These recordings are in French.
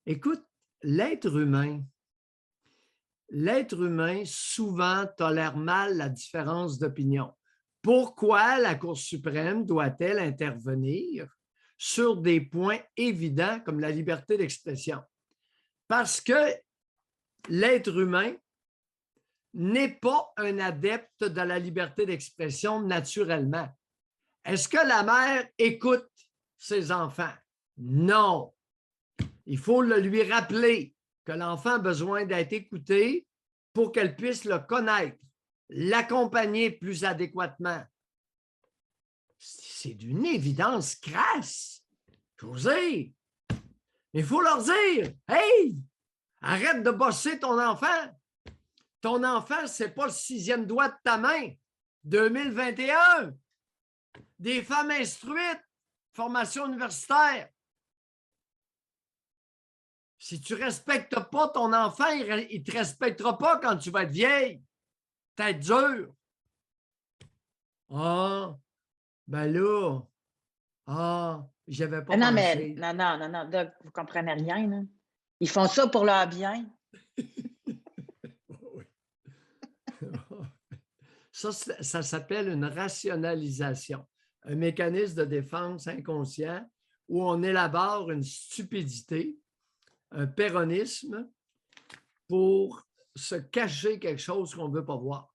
Écoute, l'être humain souvent tolère mal la différence d'opinion. Pourquoi la Cour suprême doit-elle intervenir sur des points évidents comme la liberté d'expression? Parce que l'être humain n'est pas un adepte de la liberté d'expression naturellement. Est-ce que la mère écoute ses enfants? Non. Il faut le lui rappeler que l'enfant a besoin d'être écouté pour qu'elle puisse le connaître, l'accompagner plus adéquatement. C'est d'une évidence crasse. José, il faut leur dire, hey, arrête de bosser ton enfant. Ton enfant, ce n'est pas le 6e doigt de ta main. 2021. Des femmes instruites, formation universitaire. Si tu ne respectes pas ton enfant, il ne te respectera pas quand tu vas être vieille. Tête dure. Ah, ben là, j'avais pas Non, mais pensé. non, Doc, vous comprenez rien, là. Ils font ça pour leur bien. Ça s'appelle une rationalisation, un mécanisme de défense inconscient où on élabore une stupidité, un péronisme pour se cacher quelque chose qu'on ne veut pas voir.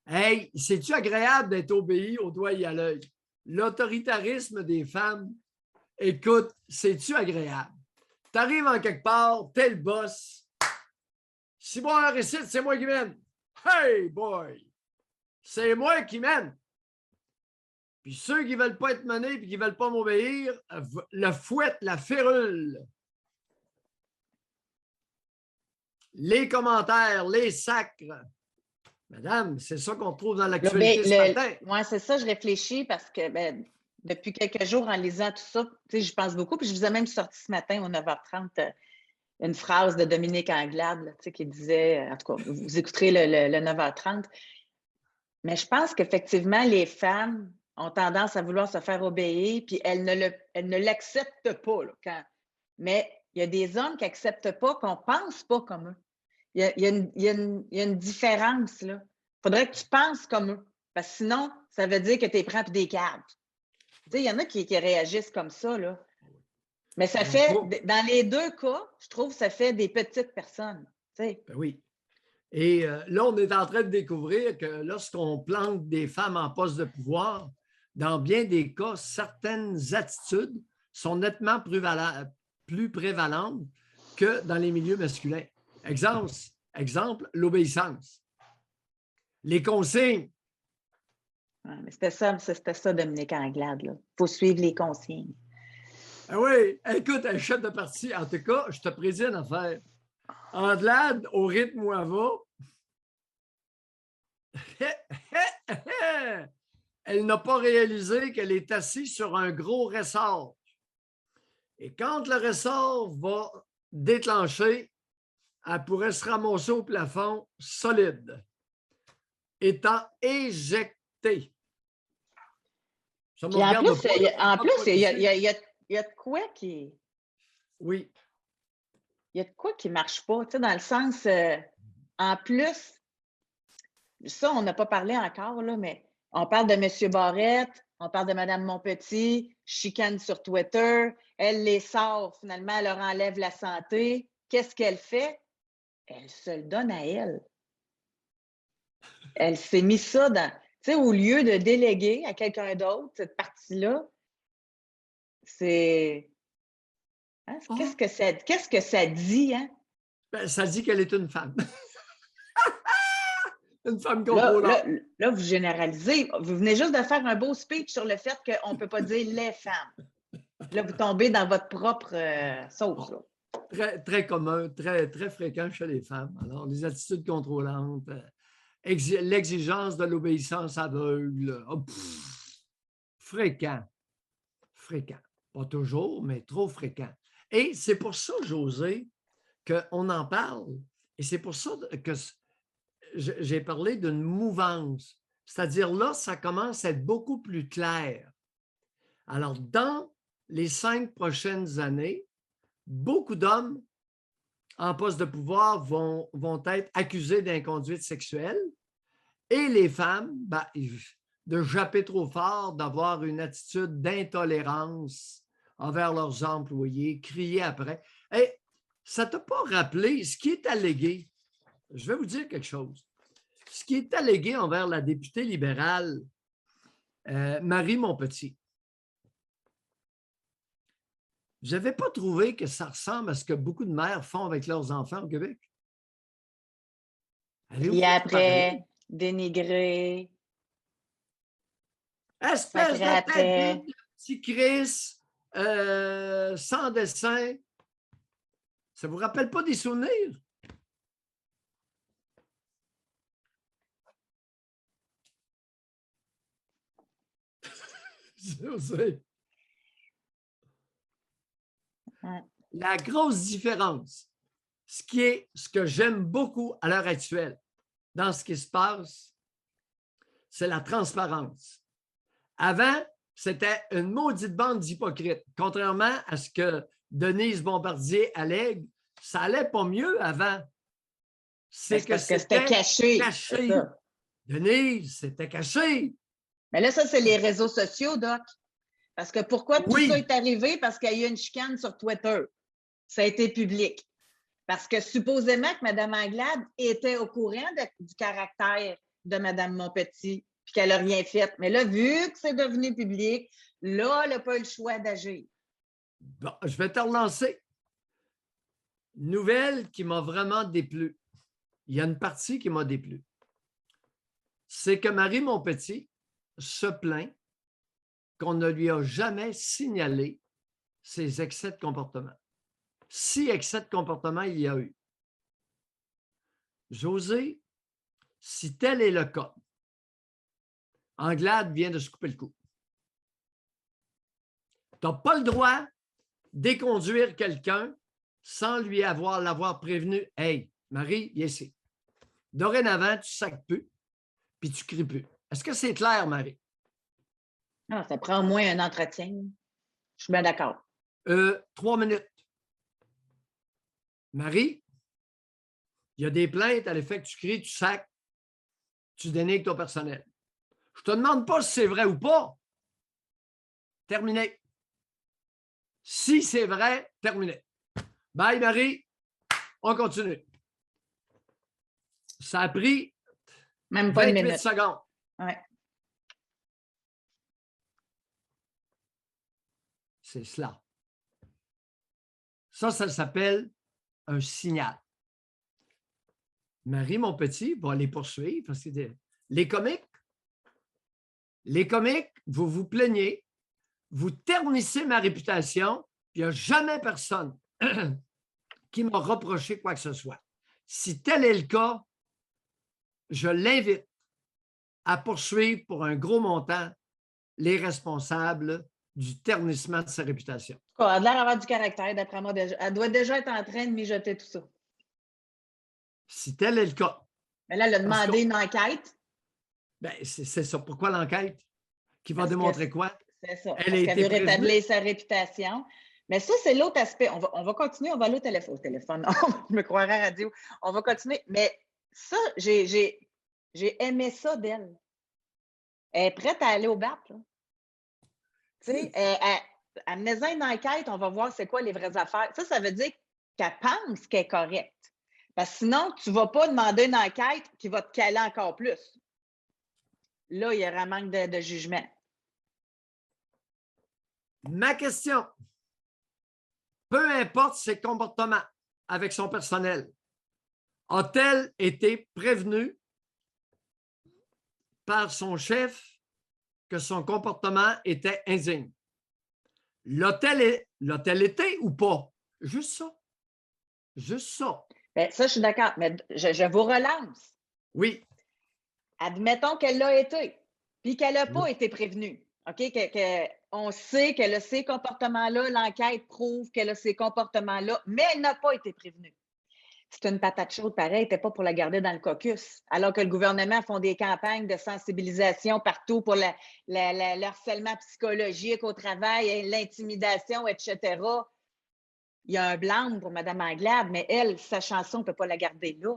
Hey, c'est-tu agréable d'être obéi au doigt et à l'œil? L'autoritarisme des femmes, écoute, c'est-tu agréable? Tu arrives en quelque part, t'es le boss. Si moi, un récite, c'est moi qui mène. Hey, boy! C'est moi qui mène. Puis ceux qui ne veulent pas être menés et qui ne veulent pas m'obéir, le fouette, la férule. Les commentaires, les sacres. Madame, c'est ça qu'on trouve dans l'actualité ce matin. Oui, c'est ça, je réfléchis parce que depuis quelques jours, en lisant tout ça, je pense beaucoup. Puis je vous ai même sorti ce matin au 9h30 une phrase de Dominique Anglade là, qui disait, en tout cas, vous écouterez le 9h30. Mais je pense qu'effectivement, les femmes ont tendance à vouloir se faire obéir, puis elles ne l'acceptent pas. Là, mais il y a des hommes qui n'acceptent pas, qu'on ne pense pas comme eux. Il y a une différence, là. Il faudrait que tu penses comme eux. Parce que sinon, ça veut dire que tu es prends pour des cartes. Il y en a qui réagissent comme ça, là. Mais ça fait, dans les deux cas, je trouve que ça fait des petites personnes. Ben oui. Et là, on est en train de découvrir que lorsqu'on plante des femmes en poste de pouvoir, dans bien des cas, certaines attitudes sont nettement plus prévalentes que dans les milieux masculins. Exemple, l'obéissance. Les consignes. Mais c'était ça, Dominique Anglade. Il faut suivre les consignes. Ah oui, écoute, un chef de parti, en tout cas, je te prédis une affaire. Anglade, au rythme où elle va, elle n'a pas réalisé qu'elle est assise sur un gros ressort. Et quand le ressort va déclencher, elle pourrait se ramasser au plafond solide, étant éjectée. En plus, il y a de quoi qui... Oui. Il y a de quoi qui ne marche pas, dans le sens, en plus, ça, on n'a pas parlé encore, là, mais on parle de M. Barrette, on parle de Mme Montpetit, chicane sur Twitter, elle les sort, finalement, elle leur enlève la santé. Qu'est-ce qu'elle fait? Elle se le donne à elle. Elle s'est mis ça dans... Tu sais, au lieu de déléguer à quelqu'un d'autre, cette partie-là, c'est... Hein? Qu'est-ce que ça dit, hein? Ben, ça dit qu'elle est une femme. Une femme contrôlante. Là, vous généralisez. Vous venez juste de faire un beau speech sur le fait qu'on ne peut pas dire les femmes. Là, vous tombez dans votre propre sauce. Là. Très, très commun, très, très fréquent chez les femmes. Alors, les attitudes contrôlantes, l'exigence de l'obéissance aveugle, fréquent. Pas toujours, mais trop fréquent. Et c'est pour ça, José, qu'on en parle. Et c'est pour ça que j'ai parlé d'une mouvance. C'est-à-dire là, ça commence à être beaucoup plus clair. Alors, dans les 5 prochaines années, beaucoup d'hommes en poste de pouvoir vont être accusés d'inconduite sexuelle et les femmes, ben, de japper trop fort, d'avoir une attitude d'intolérance envers leurs employés, crier après. Hey, ça ne t'a pas rappelé ce qui est allégué? Je vais vous dire quelque chose. Ce qui est allégué envers la députée libérale Marie Montpetit. Vous n'avez pas trouvé que ça ressemble à ce que beaucoup de mères font avec leurs enfants au Québec? Puis après, dénigrer. Espèce de tête vide, petit Chris, sans dessin. Ça ne vous rappelle pas des souvenirs? Je sais. La grosse différence, ce que j'aime beaucoup à l'heure actuelle dans ce qui se passe, c'est la transparence. Avant, c'était une maudite bande d'hypocrites. Contrairement à ce que Denise Bombardier allègue, ça allait pas mieux avant. C'est que c'était caché. Denise, c'était caché. Mais là, ça, c'est les réseaux sociaux, Doc. Parce que pourquoi tout ça est arrivé? Parce qu'il y a eu une chicane sur Twitter. Ça a été public. Parce que supposément que Mme Anglade était au courant du caractère de Mme Montpetit puis qu'elle n'a rien fait. Mais là, vu que c'est devenu public, là, elle n'a pas eu le choix d'agir. Bon, je vais te relancer. Nouvelle qui m'a vraiment déplu. Il y a une partie qui m'a déplu. C'est que Marie Montpetit se plaint qu'on ne lui a jamais signalé ses excès de comportement. Si excès de comportement il y a eu. José, si tel est le cas, Anglade vient de se couper le cou. Tu n'as pas le droit d'éconduire quelqu'un sans l'avoir prévenu. Hey, Marie, viens ici. Dorénavant, tu ne sacres plus, puis tu ne cries plus. Est-ce que c'est clair, Marie? Non, ça prend au moins un entretien. Je suis bien d'accord. 3 minutes. Marie, il y a des plaintes à l'effet que tu cries, tu sacres, tu dénigres ton personnel. Je ne te demande pas si c'est vrai ou pas. Terminé. Si c'est vrai, terminé. Bye, Marie. On continue. Ça a pris même pas 28 une minute. secondes. Ouais. C'est cela. Ça s'appelle un signal. Marie Montpetit va les poursuivre parce que les comiques, vous vous plaignez, vous ternissez ma réputation, il n'y a jamais personne qui m'a reproché quoi que ce soit. Si tel est le cas, je l'invite à poursuivre pour un gros montant les responsables du ternissement de sa réputation. Elle a l'air d'avoir du caractère, d'après moi. Elle doit déjà être en train de mijoter tout ça. Si tel est le cas. Mais là, elle a demandé une enquête. Bien, c'est ça. Pourquoi l'enquête? Qui va démontrer quoi? C'est ça. Parce qu'elle veut rétablir sa réputation. Mais ça, c'est l'autre aspect. On va continuer. On va aller au téléphone. Je me croirais à la radio. On va continuer. Mais ça, j'ai aimé ça d'elle. Elle est prête à aller au bat. Tu sais, elle menait une enquête. On va voir c'est quoi les vraies affaires. Ça veut dire qu'elle pense qu'elle est correcte. Parce que sinon, tu ne vas pas demander une enquête qui va te caler encore plus. Là, il y aura un manque de jugement. Ma question, peu importe ses comportements avec son personnel, a-t-elle été prévenue par son chef que son comportement était indigne? L'a-t-elle été ou pas? Juste ça. Juste ça. Bien, ça, je suis d'accord, mais je vous relance. Oui. Admettons qu'elle l'a été, puis qu'elle n'a pas été prévenue. OK? On sait qu'elle a ces comportements-là, l'enquête prouve qu'elle a ces comportements-là, mais elle n'a pas été prévenue. C'est une patate chaude pareil, n'était pas pour la garder dans le caucus. Alors que le gouvernement font des campagnes de sensibilisation partout pour le harcèlement psychologique au travail, l'intimidation, etc. il y a un blâme pour Mme Anglade, mais elle, sa chanson, on ne peut pas la garder là.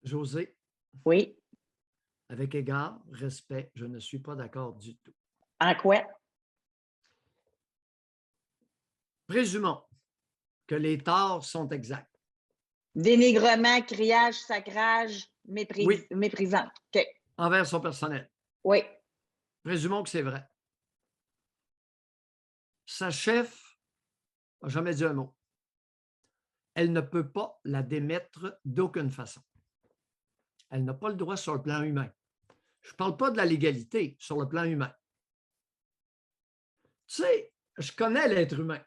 José, Oui. avec égard, respect, je ne suis pas d'accord du tout. En quoi? Présumons que les torts sont exacts. Dénigrement, criage, sacrage, Oui, méprisant. OK. envers son personnel. Oui. Présumons que c'est vrai. Sa chef n'a jamais dit un mot. Elle ne peut pas la démettre d'aucune façon. Elle n'a pas le droit sur le plan humain. Je ne parle pas de la légalité, sur le plan humain. Tu sais, je connais l'être humain.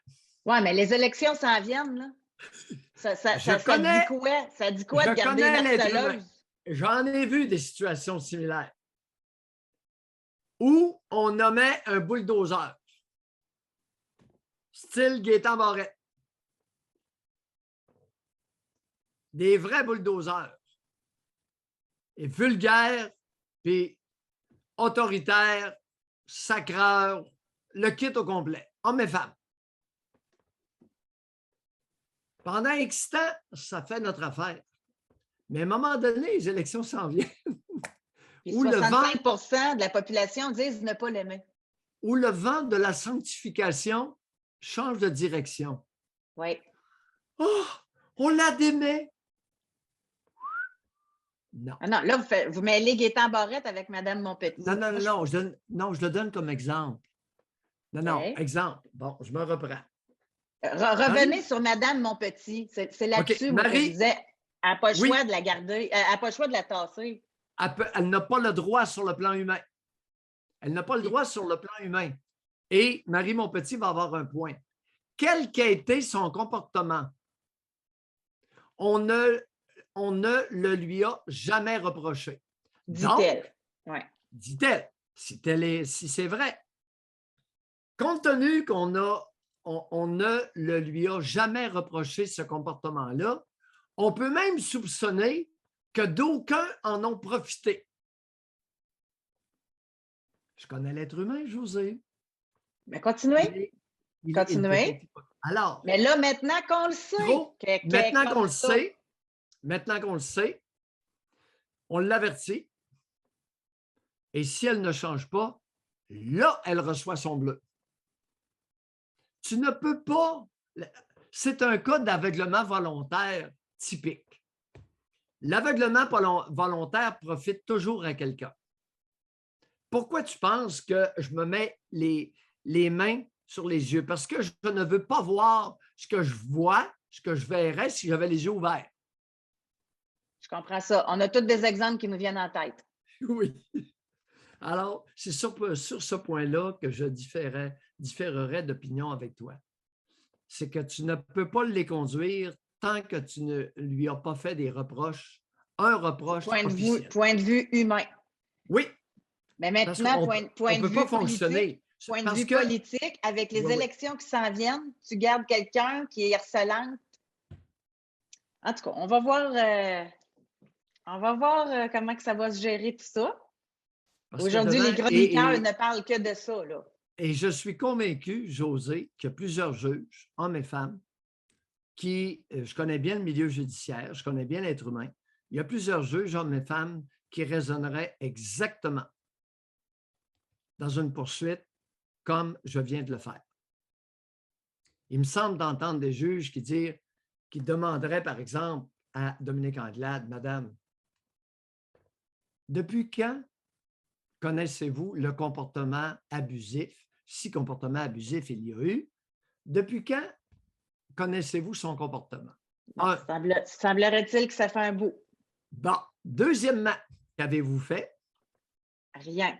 Oui, mais les élections s'en viennent, là. Ça dit quoi? Ça dit quoi de garder une harceleuse? J'en ai vu des situations similaires où on nommait un bulldozer, style Gaétan Barrette. Des vrais bulldozers. Et vulgaires, puis autoritaires, sacreurs, le kit au complet, hommes et femmes. Pendant X temps, ça fait notre affaire. Mais à un moment donné, les élections s'en viennent. Puis 65 de la population disent ne pas l'aimer. Où le vent de la sanctification change de direction. Oui. Oh, on la démet. Non. Ah non, là, vous mêlez Gaétan Barrette avec Mme Monpetit. Non, je le donne comme exemple. Non, exemple. Bon, je me reprends. Revenez sur Mme Monpetit. C'est là-dessus que je disais, elle n'a pas le choix de la garder, elle n'a pas le choix de la tasser. Elle n'a pas le droit sur le plan humain. Elle n'a pas le droit sur le plan humain. Et Marie Monpetit va avoir un point. Quel qu'a été son comportement? On ne le lui a jamais reproché. Dit-elle. Ouais. Dit-elle, si c'est vrai. Compte tenu qu'on ne le lui a jamais reproché ce comportement-là, on peut même soupçonner que d'aucuns en ont profité. Je connais l'être humain, José. Mais continuez. Continuez. Alors, mais là, maintenant qu'on le sait. Maintenant qu'on le sait, on l'avertit. Et si elle ne change pas, là, elle reçoit son bleu. Tu ne peux pas. C'est un cas d'aveuglement volontaire typique. L'aveuglement volontaire profite toujours à quelqu'un. Pourquoi tu penses que je me mets les mains sur les yeux? Parce que je ne veux pas voir ce que je vois, ce que je verrais si j'avais les yeux ouverts. Je comprends ça. On a tous des exemples qui nous viennent en tête. Oui. Alors, c'est sur ce point-là que je différerais d'opinion avec toi. C'est que tu ne peux pas les conduire tant que tu ne lui as pas fait des reproches, un reproche officiel. Point de vue humain. Oui. Mais maintenant, point de vue politique, point de vue politique, avec les élections qui s'en viennent, tu gardes quelqu'un qui est harcelante. En tout cas, on va voir comment que ça va se gérer tout ça. Aujourd'hui, les chroniqueurs ne parlent que de ça, là. Et je suis convaincu, José, qu'il y a plusieurs juges, hommes et femmes, qui, je connais bien le milieu judiciaire, je connais bien l'être humain, il y a plusieurs juges, hommes et femmes, qui raisonneraient exactement dans une poursuite comme je viens de le faire. Il me semble d'entendre des juges qui demanderaient, par exemple, à Dominique Anglade, Madame, depuis quand connaissez-vous le comportement abusif, si comportement abusif il y a eu, depuis quand connaissez-vous son comportement? Semblerait-il que ça fait un bout. Bon, deuxièmement, qu'avez-vous fait? Rien.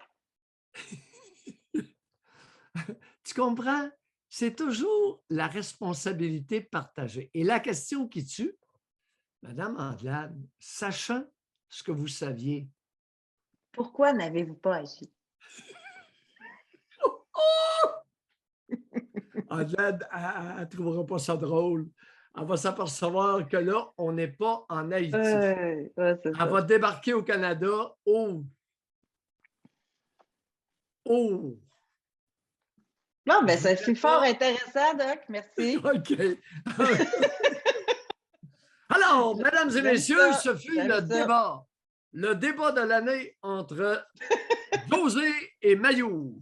Tu comprends? C'est toujours la responsabilité partagée. Et la question qui tue, Madame Anglade, sachant ce que vous saviez, pourquoi n'avez-vous pas agi? Anglade, elle ne trouvera pas ça drôle. Elle va s'apercevoir que là, on n'est pas en Haïti. Elle va débarquer au Canada. Oh! Bon, ben ça c'est fort intéressant, Doc. Merci. OK. Alors, mesdames et messieurs, ce fut le débat de l'année entre José et Mayou.